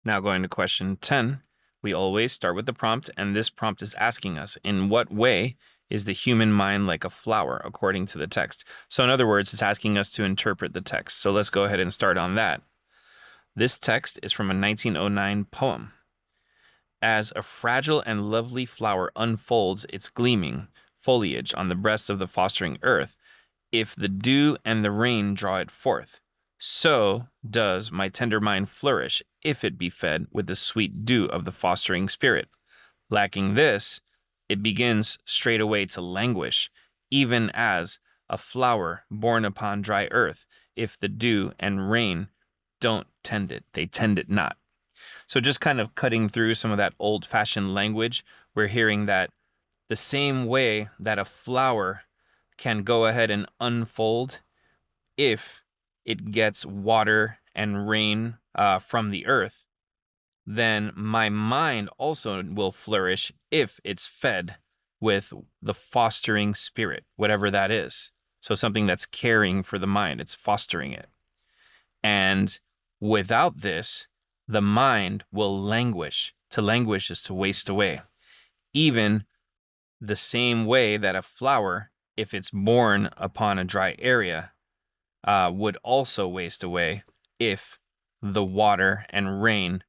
Now going to question 10, we always start with the prompt, and this prompt is asking us, in what way is the human mind like a flower, according to the text? So in other words, it's asking us to interpret the text. So let's go ahead and start on that. This text is from a 1909 poem. As a fragile and lovely flower unfolds its gleaming foliage on the breast of the fostering earth, if the dew and the rain draw it forth, so does my tender mind flourish if it be fed with the sweet dew of the fostering spirit. Lacking this, it begins straightway to languish, even as a flower born upon dry earth, if the dew and rain don't tend it, they tend it not. So just kind of cutting through some of that old-fashioned language, we're hearing that the same way that a flower can go ahead and unfold if it gets water and rain from the earth, then my mind also will flourish if it's fed with the fostering spirit, whatever that is. So something that's caring for the mind, it's fostering it. And without this, the mind will languish. To languish is to waste away. Even the same way that a flower, if it's born upon a dry area, would also waste away if the water and rain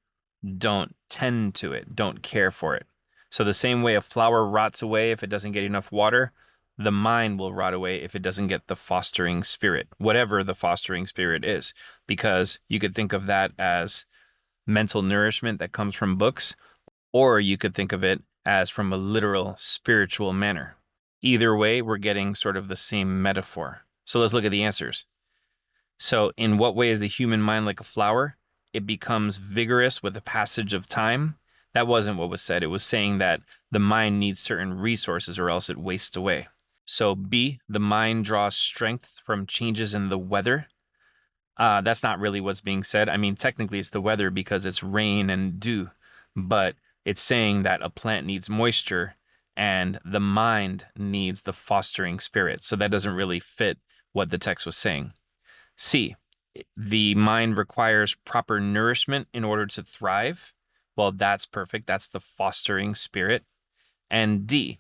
don't tend to it, don't care for it. So the same way a flower rots away if it doesn't get enough water, the mind will rot away if it doesn't get the fostering spirit, whatever the fostering spirit is, because you could think of that as mental nourishment that comes from books, or you could think of it as from a literal spiritual manner. Either way, we're getting sort of the same metaphor. So let's look at the answers. So in what way is the human mind like a flower? It becomes vigorous with the passage of time. That wasn't what was said. It was saying that the mind needs certain resources or else it wastes away. So B, the mind draws strength from changes in the weather. That's not really what's being said. I mean, technically it's the weather because it's rain and dew, but it's saying that a plant needs moisture and the mind needs the fostering spirit. So that doesn't really fit what the text was saying. C, the mind requires proper nourishment in order to thrive. Well, that's perfect. That's the fostering spirit. And D,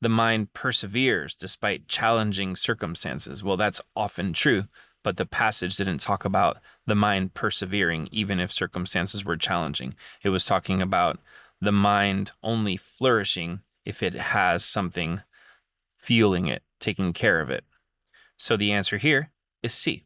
the mind perseveres despite challenging circumstances. Well, that's often true, but the passage didn't talk about the mind persevering even if circumstances were challenging. It was talking about the mind only flourishing if it has something fueling it, taking care of it. So the answer here is C.